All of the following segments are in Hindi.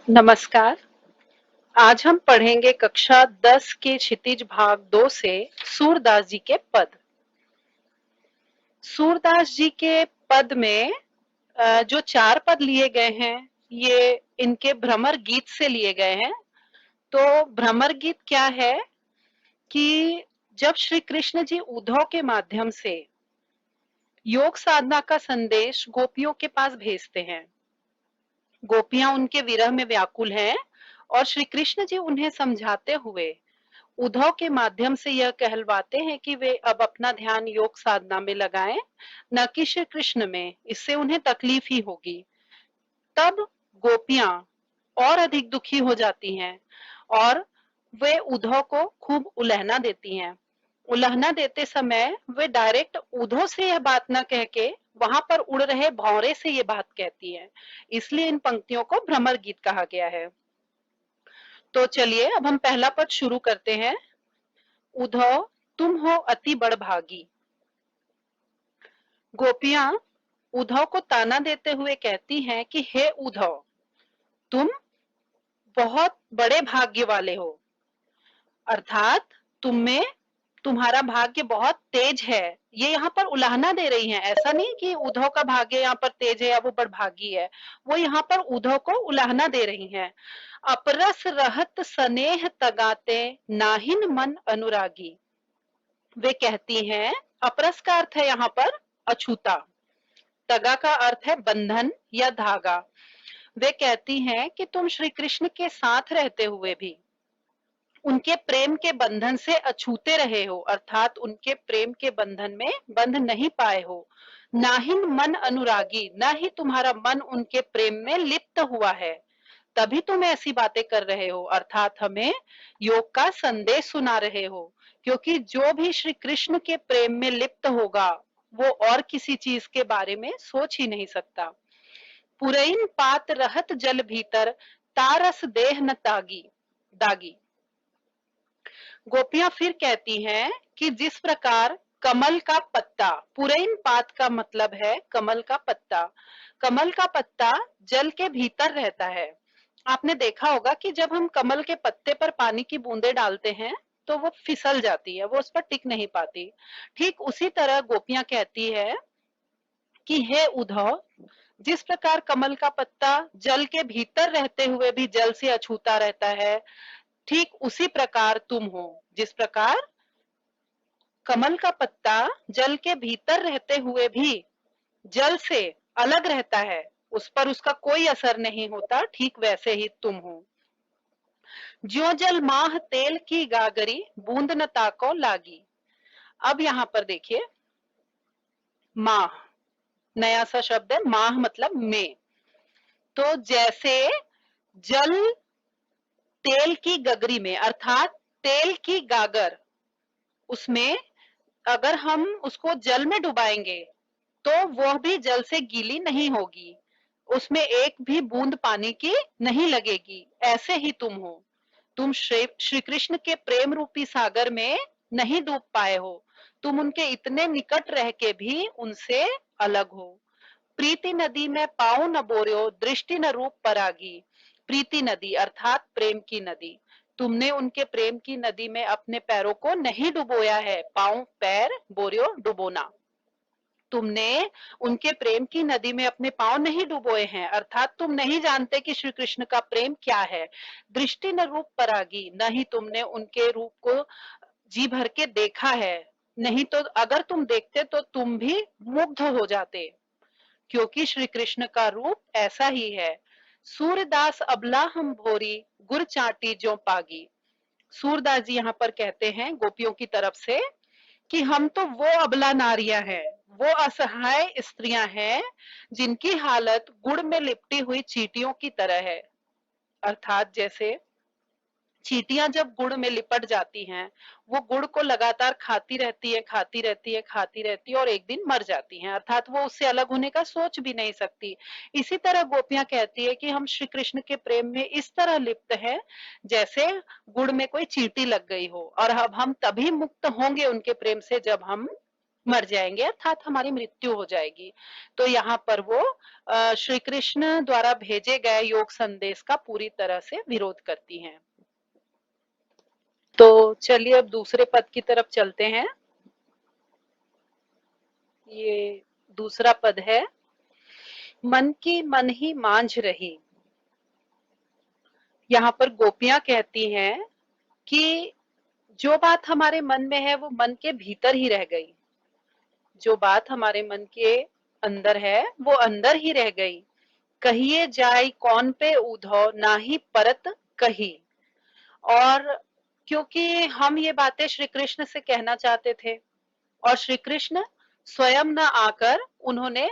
नमस्कार। आज हम पढ़ेंगे कक्षा 10 के क्षितिज भाग 2 से सूरदास जी के पद। सूरदास जी के पद में जो 4 पद लिए गए हैं, ये इनके भ्रमर गीत से लिए गए हैं। तो भ्रमर गीत क्या है कि जब श्री कृष्ण जी उद्धव के माध्यम से योग साधना का संदेश गोपियों के पास भेजते हैं, गोपियां उनके विरह में व्याकुल हैं और श्री कृष्ण जी उन्हें समझाते हुए उद्धव के माध्यम से यह कहलवाते हैं कि वे अब अपना ध्यान योग साधना में लगाएं, न कि श्री कृष्ण में, इससे उन्हें तकलीफ ही होगी। तब गोपियां और अधिक दुखी हो जाती हैं और वे उद्धव को खूब उलहना देती हैं। उलहना देते समय वे डायरेक्ट उद्धव से यह बात न कह के वहां पर उड़ रहे भौरे से ये बात कहती हैं। इसलिए इन पंक्तियों को भ्रमर गीत कहा गया है। तो चलिए अब हम पहला पद शुरू करते हैं। उद्धव तुम हो अति बड़भागी। गोपियां उद्धव को ताना देते हुए कहती हैं कि हे उद्धव, तुम बहुत बड़े भाग्य वाले हो, अर्थात तुम में तुम्हारा भाग्य बहुत तेज है। ये यहाँ पर उलाहना दे रही हैं, ऐसा नहीं कि उद्धव का भाग्य यहाँ पर तेज है या वो बड़भागी है, वो यहाँ पर उद्धव को उलाहना दे रही हैं। अपरस रहत स्नेह तगाते नाहिन मन अनुरागी। वे कहती हैं, अपरस का अर्थ है यहाँ पर अछूता, तगा का अर्थ है बंधन या धागा। वे कहती हैं कि तुम श्री कृष्ण के साथ रहते हुए भी उनके प्रेम के बंधन से अछूते रहे हो, अर्थात उनके प्रेम के बंधन में बंध नहीं पाए हो। ना ही मन अनुरागी, ना ही तुम्हारा मन उनके प्रेम में लिप्त हुआ है, तभी तुम ऐसी बातें कर रहे हो, अर्थात हमें योग का संदेश सुना रहे हो। क्योंकि जो भी श्री कृष्ण के प्रेम में लिप्त होगा वो और किसी चीज के बारे में सोच ही नहीं सकता। पुरैन पात रहत जल भीतर तारस देह न तागी दागी। गोपियां फिर कहती हैं कि जिस प्रकार कमल का पत्ता, पुरैन पात का मतलब है कमल का पत्ता, कमल का पत्ता जल के भीतर रहता है। आपने देखा होगा कि जब हम कमल के पत्ते पर पानी की बूंदे डालते हैं तो वो फिसल जाती है, वो उस पर टिक नहीं पाती। ठीक उसी तरह गोपियां कहती है कि हे उद्धव, जिस प्रकार कमल का पत्ता जल के भीतर रहते हुए भी जल से अछूता रहता है, ठीक उसी प्रकार तुम हो। जिस प्रकार कमल का पत्ता जल के भीतर रहते हुए भी जल से अलग रहता है, उस पर उसका कोई असर नहीं होता, ठीक वैसे ही तुम हो। ज्यो जल माह तेल की गागरी बूंद न ताको लागी। अब यहाँ पर देखिए, माह नया सा शब्द है, माह मतलब में। तो जैसे जल तेल की गगरी में, अर्थात तेल की गागर, उसमें अगर हम उसको जल में डुबाएंगे तो वह भी जल से गीली नहीं होगी, उसमें एक भी बूंद पानी की नहीं लगेगी। ऐसे ही तुम हो, तुम श्री कृष्ण के प्रेम रूपी सागर में नहीं डूब पाए हो, तुम उनके इतने निकट रह के भी उनसे अलग हो। प्रीति नदी में पाँव न बोर्यो दृष्टि न रूप परागी। प्रीति नदी अर्थात प्रेम की नदी, तुमने उनके प्रेम की नदी में अपने पैरों को नहीं डुबोया है। पाँव पैर, बोर्यो डुबोना, तुमने उनके प्रेम की नदी में अपने पांव नहीं डुबोए हैं, अर्थात तुम नहीं जानते कि श्री कृष्ण का प्रेम क्या है। दृष्टि न रूप परागी, न ही तुमने उनके रूप को जी भर के देखा है, नहीं तो अगर तुम देखते तो तुम भी मुग्ध हो जाते, क्योंकि श्री कृष्ण का रूप ऐसा ही है। सूरदास अबला हम भोरी गुर चाटी जो पागी। सूरदास जी यहाँ पर कहते हैं गोपियों की तरफ से कि हम तो वो अबला नारियां हैं, वो असहाय स्त्रियां हैं जिनकी हालत गुड़ में लिपटी हुई चींटियों की तरह है। अर्थात जैसे चींटियां जब गुड़ में लिपट जाती हैं, वो गुड़ को लगातार खाती रहती है, खाती रहती है, खाती रहती है और एक दिन मर जाती हैं, अर्थात वो उससे अलग होने का सोच भी नहीं सकती। इसी तरह गोपियां कहती है कि हम श्री कृष्ण के प्रेम में इस तरह लिप्त हैं जैसे गुड़ में कोई चींटी लग गई हो, और अब हम तभी मुक्त होंगे उनके प्रेम से जब हम मर जाएंगे, अर्थात हमारी मृत्यु हो जाएगी। तो यहाँ पर वो श्री कृष्ण द्वारा भेजे गए योग संदेश का पूरी तरह से विरोध करती हैं। तो चलिए अब दूसरे पद की तरफ चलते हैं। ये दूसरा पद है, मन की मन ही मांझ रही। यहाँ पर गोपियां कहती हैं कि जो बात हमारे मन में है वो मन के भीतर ही रह गई, जो बात हमारे मन के अंदर है वो अंदर ही रह गई। कहिए जाय कौन पे उधो नाही परत कही। और क्योंकि हम ये बातें श्री कृष्ण से कहना चाहते थे और श्री कृष्ण स्वयं न आकर उन्होंने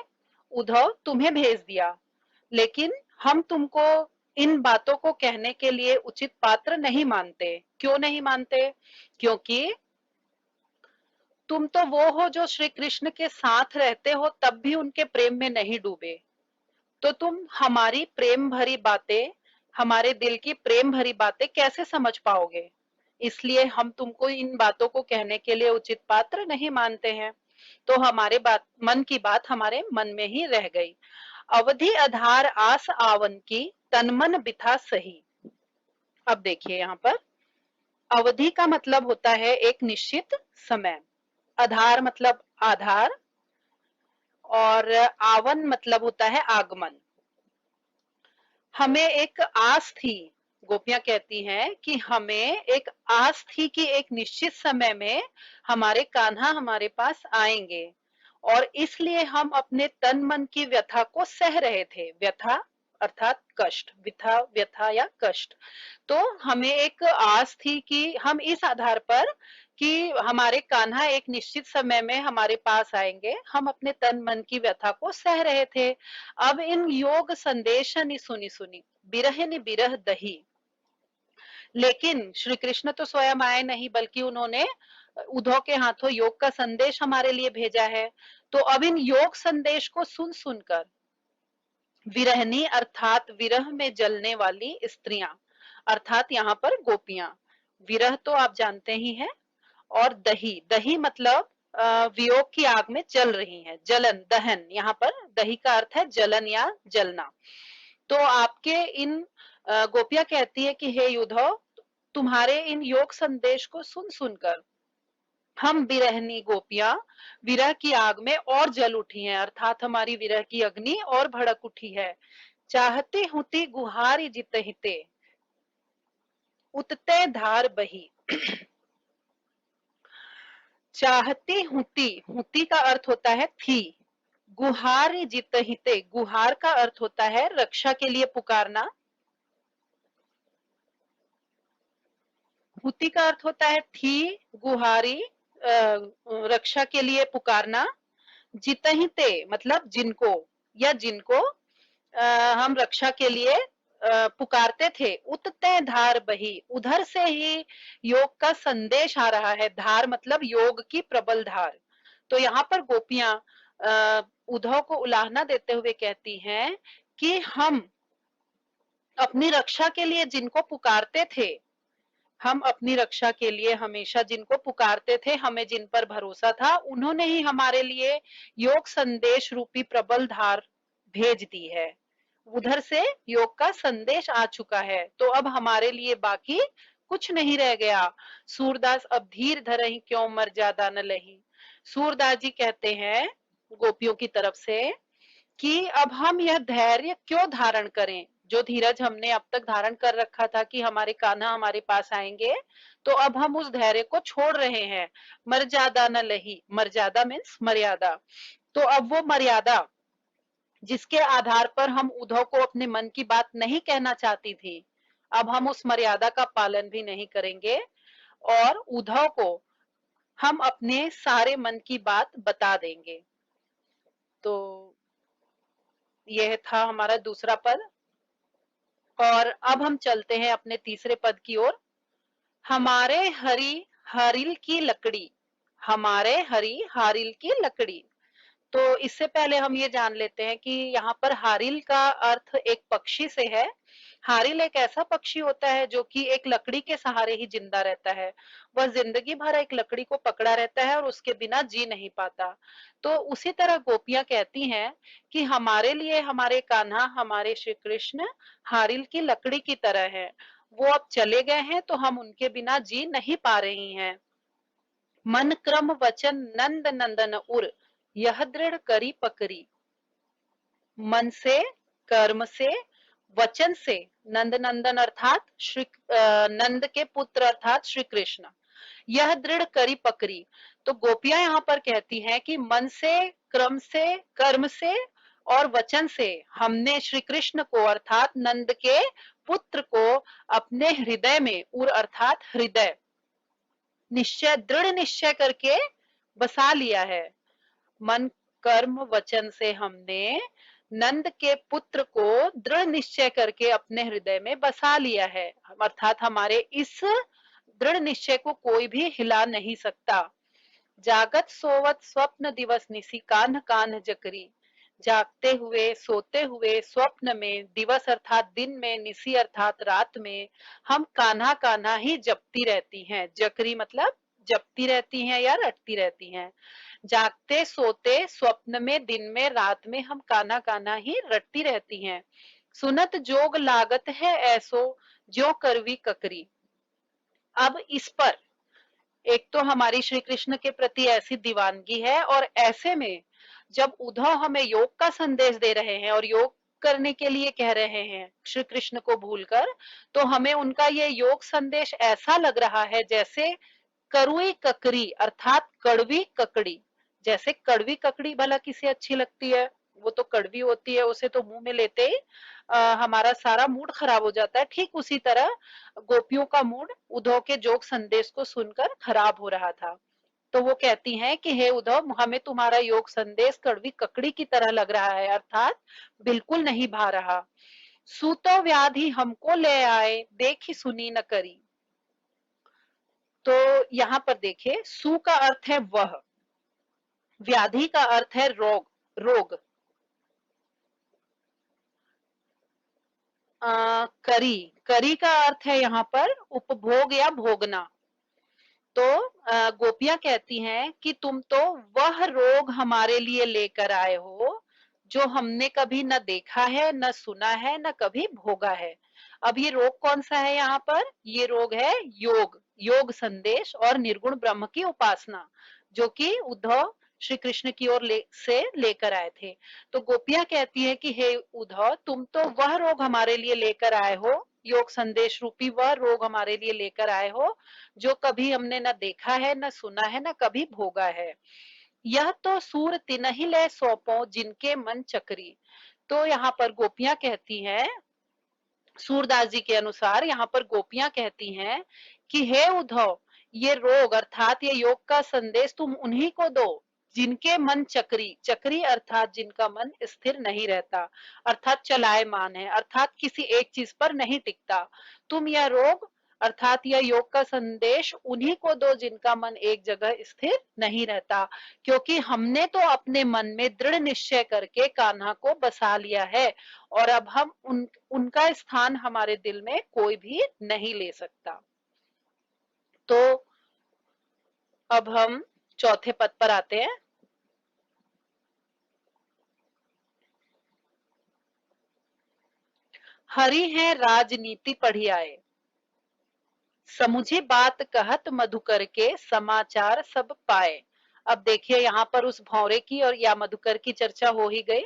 उद्धव तुम्हें भेज दिया, लेकिन हम तुमको इन बातों को कहने के लिए उचित पात्र नहीं मानते। क्यों नहीं मानते? क्योंकि तुम तो वो हो जो श्री कृष्ण के साथ रहते हो तब भी उनके प्रेम में नहीं डूबे, तो तुम हमारी प्रेम भरी बातें, हमारे दिल की प्रेम भरी बातें कैसे समझ पाओगे? इसलिए हम तुमको इन बातों को कहने के लिए उचित पात्र नहीं मानते हैं। तो हमारे बात, मन की बात हमारे मन में ही रह गई। अवधि आधार आस आवन की तन मन बिथा सही। अब देखिए यहाँ पर अवधि का मतलब होता है एक निश्चित समय, आधार मतलब आधार, और आवन मतलब होता है आगमन। हमें एक आस थी, गोपियां कहती हैं कि हमें एक आस थी कि एक निश्चित समय में हमारे कान्हा हमारे पास आएंगे, और इसलिए हम अपने तन मन की व्यथा को सह रहे थे। व्यथा अर्थात कष्ट, व्यथा व्यथा या कष्ट। तो हमें एक आस थी कि हम इस आधार पर कि हमारे कान्हा एक निश्चित समय में हमारे पास आएंगे, हम अपने तन मन की व्यथा को सह रहे थे। अब इन योग संदेशन सुनी सुनी बिरह बिरह दही। लेकिन श्री कृष्ण तो स्वयं आए नहीं, बल्कि उन्होंने उद्धव के हाथों योग का संदेश हमारे लिए भेजा है। तो अब इन योग संदेश को सुन सुनकर विरहनी अर्थात विरह में जलने वाली स्त्रियां, अर्थात यहाँ पर गोपियां, विरह तो आप जानते ही हैं, और दही, दही मतलब वियोग की आग में जल रही हैं, जलन दहन। यहाँ पर दही का अर्थ है जलन या जलना। तो आपके इन गोपियां कहती है कि हे उद्धव, तुम्हारे इन योग संदेश को सुन सुनकर हम विरहनी गोपियां विरह की आग में और जल उठी हैं, अर्थात हमारी विरह की अग्नि और भड़क उठी है। चाहते हुती गुहारी जित हिते उतते धार बही। चाहती हुती, हुती का अर्थ होता है थी, गुहार जित हिते, गुहार का अर्थ होता है रक्षा के लिए पुकारना, हुती का अर्थ होता है थी, गुहारी रक्षा के लिए पुकारना, जितहिते मतलब जिनको, या जिनको हम रक्षा के लिए पुकारते थे। उतते धार बही, उधर से ही योग का संदेश आ रहा है। धार मतलब योग की प्रबल धार। तो यहाँ पर गोपियां उद्धव को उलाहना देते हुए कहती हैं कि हम अपनी रक्षा के लिए जिनको पुकारते थे, हम अपनी रक्षा के लिए हमेशा जिनको पुकारते थे, हमें जिन पर भरोसा था, उन्होंने ही हमारे लिए योग संदेश रूपी प्रबल धार भेज दी है। उधर से योग का संदेश आ चुका है, तो अब हमारे लिए बाकी कुछ नहीं रह गया। सूरदास अब धीर धरहि क्यों मर जादा न लही। सूरदास जी कहते हैं गोपियों की तरफ से कि अब हम यह धैर्य क्यों धारण करें, जो धीरज हमने अब तक धारण कर रखा था कि हमारे कान्हा हमारे पास आएंगे, तो अब हम उस धैर्य को छोड़ रहे हैं। मर्यादा न लही, मर्यादा मीन्स मर्यादा। तो अब वो मर्यादा जिसके आधार पर हम उद्धव को अपने मन की बात नहीं कहना चाहती थी, अब हम उस मर्यादा का पालन भी नहीं करेंगे, और उद्धव को हम अपने सारे मन की बात बता देंगे। तो यह था हमारा दूसरा पद। और अब हम चलते हैं अपने तीसरे पद की ओर। हमारे हरी हारिल की लकड़ी, हमारे हरी हारिल की लकड़ी। तो इससे पहले हम ये जान लेते हैं कि यहाँ पर हारिल का अर्थ एक पक्षी से है। हारिल एक ऐसा पक्षी होता है जो कि एक लकड़ी के सहारे ही जिंदा रहता है। वह जिंदगी भर एक लकड़ी को पकड़ा रहता है और उसके बिना जी नहीं पाता। तो उसी तरह गोपियां कहती हैं कि हमारे लिए हमारे कान्हा, हमारे श्री कृष्ण हारिल की लकड़ी की तरह है। वो अब चले गए हैं तो हम उनके बिना जी नहीं पा रही हैं। मन क्रम वचन नंद नंदन उर, यह दृढ़ करी पकड़ी। मन से, कर्म से, वचन से, नंद नंदन अर्थात श्री नंद के पुत्र अर्थात श्री कृष्ण, यह दृढ़ करी पकड़ी। तो गोपियां यहाँ पर कहती हैं कि मन से, क्रम से, कर्म से और वचन से हमने श्री कृष्ण को अर्थात नंद के पुत्र को अपने हृदय में, उर अर्थात हृदय, निश्चय, दृढ़ निश्चय करके बसा लिया है। मन कर्म वचन से हमने नंद के पुत्र को दृढ़ निश्चय करके अपने हृदय में बसा लिया है, अर्थात हमारे इस दृढ़ निश्चय को कोई भी हिला नहीं सकता। जागत सोवत स्वप्न दिवस निसी कान्ह कान्ह जकरी, जागते हुए, सोते हुए, स्वप्न में, दिवस अर्थात दिन में, निसी अर्थात रात में हम कान्हा कान्हा ही जपती रहती हैं। जकरी मतलब जपती रहती हैं या रटती रहती हैं। जागते, सोते, स्वप्न में, दिन में, रात में हम कान्हा कान्हा ही रटती रहती हैं। सुनत जोग लागत है ऐसो, ज्यों करवी ककरी। अब इस पर एक तो हमारी श्री कृष्ण के प्रति ऐसी दीवानगी है, और ऐसे में जब उद्धव हमें योग का संदेश दे रहे हैं और योग करने के लिए कह रहे हैं श्री कृष्ण को भूलकर, तो हमें उनका ये योग संदेश ऐसा लग रहा है जैसे करुई ककड़ी अर्थात कड़वी ककड़ी। जैसे कड़वी ककड़ी भला किसे अच्छी लगती है, वो तो कड़वी होती है, उसे तो मुंह में लेते ही हमारा सारा मूड खराब हो जाता है। ठीक उसी तरह गोपियों का मूड उद्धव के जोग संदेश को सुनकर खराब हो रहा था। तो वो कहती हैं कि हे उद्धव, हमें तुम्हारा योग संदेश कड़वी ककड़ी की तरह लग रहा है, अर्थात बिल्कुल नहीं भा रहा। सूतो व्याधि हमको ले आए, देखी सुनी न करी। तो यहाँ पर देखिए, सु का अर्थ है वह, व्याधि का अर्थ है रोग, रोग। करी, करी का अर्थ है यहाँ पर उपभोग या भोगना। तो गोपियां कहती हैं कि तुम तो वह रोग हमारे लिए लेकर आए हो जो हमने कभी न देखा है, न सुना है, न कभी भोगा है। अब ये रोग कौन सा है यहाँ पर? ये रोग है योग, योग संदेश और निर्गुण ब्रह्म की उपासना, जो कि उद्धव श्री कृष्ण की ओर से लेकर आए थे। तो गोपियां कहती है कि हे उद्धव, तुम तो वह रोग हमारे लिए लेकर आए हो, योग संदेश रूपी वह रोग हमारे लिए लेकर आए हो जो कभी हमने न देखा है, न सुना है, न कभी भोगा है। यह तो सूर तिनहि ले सौंपो जिनके मन चकरी। तो यहाँ पर गोपियां कहती हैं, सूरदास जी के अनुसार यहाँ पर गोपियां कहती हैं कि हे उद्धव, ये रोग अर्थात ये योग का संदेश तुम उन्हीं को दो जिनके मन चक्री, चक्री अर्थात जिनका मन स्थिर नहीं रहता, अर्थात चलायमान है, अर्थात किसी एक चीज पर नहीं टिकता। तुम यह रोग अर्थात यह योग का संदेश उन्हीं को दो जिनका मन एक जगह स्थिर नहीं रहता, क्योंकि हमने तो अपने मन में दृढ़ निश्चय करके कान्हा को बसा लिया है, और अब हम उनका स्थान हमारे दिल में कोई भी नहीं ले सकता। तो अब हम चौथे पद पर आते हैं। हरि है राजनीति पढ़ी आए, समुझे बात कहत मधुकर के समाचार सब पाए। अब देखिए यहाँ पर उस भौरे की और या मधुकर की चर्चा हो ही गई।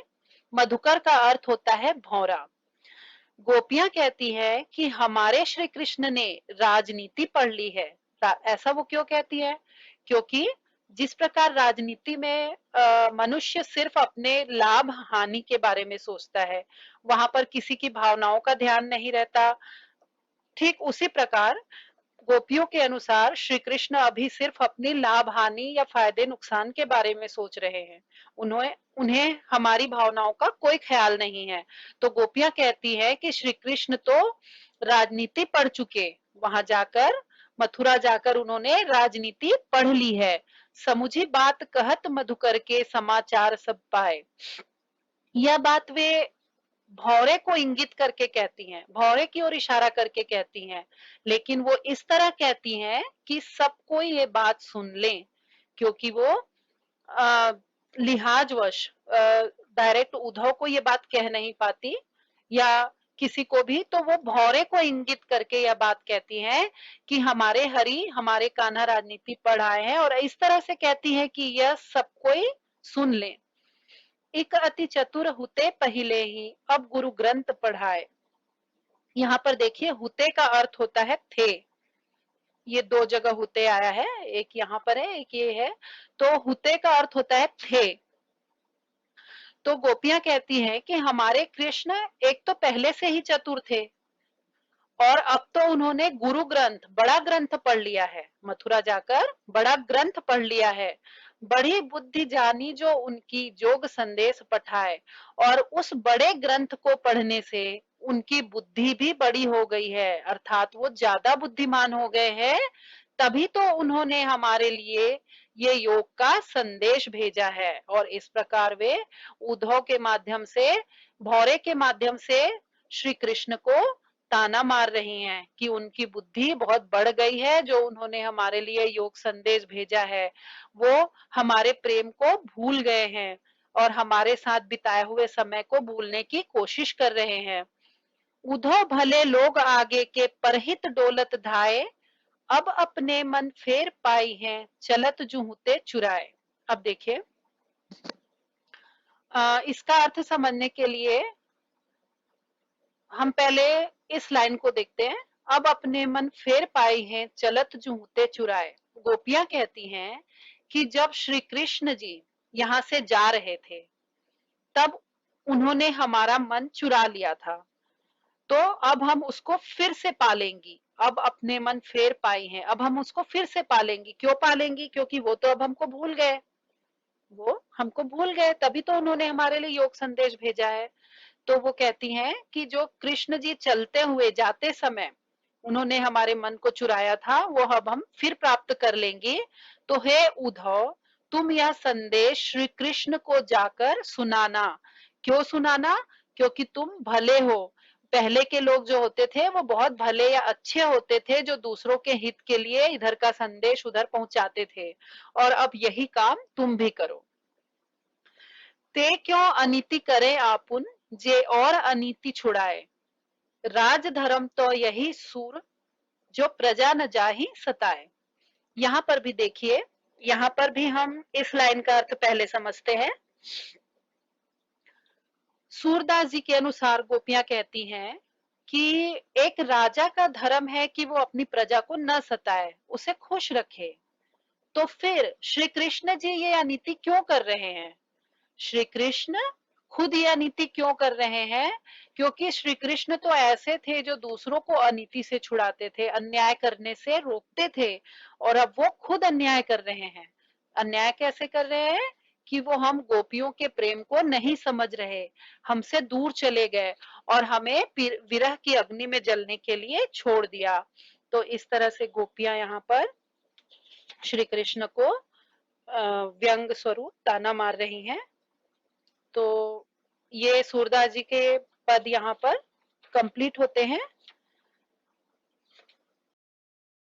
मधुकर का अर्थ होता है भौरा। गोपियां कहती है कि हमारे श्री कृष्ण ने राजनीति पढ़ ली है। ऐसा वो क्यों कहती है? क्योंकि जिस प्रकार राजनीति में मनुष्य सिर्फ अपने लाभ हानि के बारे में सोचता है, वहां पर किसी की भावनाओं का ध्यान नहीं रहता, ठीक उसी प्रकार गोपियों के अनुसार श्री कृष्ण अभी सिर्फ अपनी लाभ हानि या फायदे नुकसान के बारे में सोच रहे हैं। उन्हें उन्हें हमारी भावनाओं का कोई ख्याल नहीं है। तो गोपियां कहती है कि श्री कृष्ण तो राजनीति पढ़ चुके, वहां जाकर, मथुरा जाकर उन्होंने राजनीति पढ़ ली है, समुझी बात कहत मधुकर के समाचार सब पाए। यह बात वे भौरे को इंगित करके कहती हैं, भौरे की ओर इशारा करके कहती हैं, लेकिन वो इस तरह कहती हैं कि सब कोई ये बात सुन ले, क्योंकि वो लिहाजवश डायरेक्ट उद्धव को ये बात कह नहीं पाती या किसी को भी, तो वो भौरे को इंगित करके यह बात कहती हैं कि हमारे हरि हमारे कान्हा राजनीति पढ़ाए हैं, और इस तरह से कहती है कि यह सब कोई सुन ले। एक अति चतुर हुते पहले ही अब गुरु ग्रंथ पढ़ाए। यहाँ पर देखिए हुते का अर्थ होता है थे, ये दो जगह हुते आया है, एक यहाँ पर है एक ये है, तो हुते का अर्थ होता है थे। तो गोपियां कहती हैं कि हमारे कृष्ण एक तो पहले से ही चतुर थे, और अब तो उन्होंने गुरु ग्रंथ बड़ा ग्रंथ पढ़ लिया है, मथुरा जाकर बड़ा ग्रंथ पढ़ लिया है। बड़ी बुद्धि जानी जो उनकी जोग संदेश पठाए, और उस बड़े ग्रंथ को पढ़ने से उनकी बुद्धि भी बड़ी हो गई है, अर्थात वो ज्यादा बुद्धिमान हो गए हैं, तभी तो उन्होंने हमारे लिए ये योग का संदेश भेजा है। और इस प्रकार वे उद्धव के माध्यम से, भौरे के माध्यम से श्री कृष्ण को ताना मार रही हैं कि उनकी बुद्धि बहुत बढ़ गई है, जो उन्होंने हमारे लिए योग संदेश भेजा है वो हमारे प्रेम को भूल गए हैं और हमारे साथ बिताए हुए समय को भूलने की कोशिश कर रहे हैं। उद्धव भले लोग आगे के परहित डोलत धाये, अब अपने मन फेर पाई हैं चलत जूहते चुराए। अब देखिए इसका अर्थ समझने के लिए हम पहले इस लाइन को देखते हैं। अब अपने मन फेर पाई हैं चलत जूहते चुराए। गोपियां कहती हैं कि जब श्री कृष्ण जी यहाँ से जा रहे थे तब उन्होंने हमारा मन चुरा लिया था, तो अब हम उसको फिर से पालेंगी। अब अपने मन फेर पाई हैं, अब हम उसको फिर से पालेंगी। क्यों पालेंगी? क्योंकि वो तो अब हमको भूल गए, वो हमको भूल गए, तभी तो उन्होंने हमारे लिए योग संदेश भेजा है। तो वो कहती हैं कि जो कृष्ण जी चलते हुए जाते समय उन्होंने हमारे मन को चुराया था, वो अब हम फिर प्राप्त कर लेंगे। तो हे उद्धव, तुम यह संदेश श्री कृष्ण को जाकर सुनाना। क्यों सुनाना? क्योंकि तुम भले हो। पहले के लोग जो होते थे वो बहुत भले या अच्छे होते थे, जो दूसरों के हित के लिए इधर का संदेश उधर पहुंचाते थे, और अब यही काम तुम भी करो। ते क्यों अनीति करे आपुन, जे और अनीति छुड़ाए। राज धर्म तो यही सूर, जो प्रजा न जाहि सताए। यहाँ पर भी देखिए, यहाँ पर भी हम इस लाइन का अर्थ पहले समझते हैं। सूरदास जी के अनुसार गोपियां कहती हैं कि एक राजा का धर्म है कि वो अपनी प्रजा को न सताए, उसे खुश रखे। तो फिर श्री कृष्ण जी ये अनीति क्यों कर रहे हैं? श्री कृष्ण खुद यह नीति क्यों कर रहे हैं? क्योंकि श्री कृष्ण तो ऐसे थे जो दूसरों को अनीति से छुड़ाते थे, अन्याय करने से रोकते थे, और अब वो खुद अन्याय कर रहे हैं। अन्याय कैसे कर रहे हैं? कि वो हम गोपियों के प्रेम को नहीं समझ रहे, हमसे दूर चले गए और हमें विरह की अग्नि में जलने के लिए छोड़ दिया। तो इस तरह से गोपियां यहाँ पर श्री कृष्ण को व्यंग स्वरूप ताना मार रही हैं। तो ये सूरदास जी के पद यहाँ पर कंप्लीट होते हैं।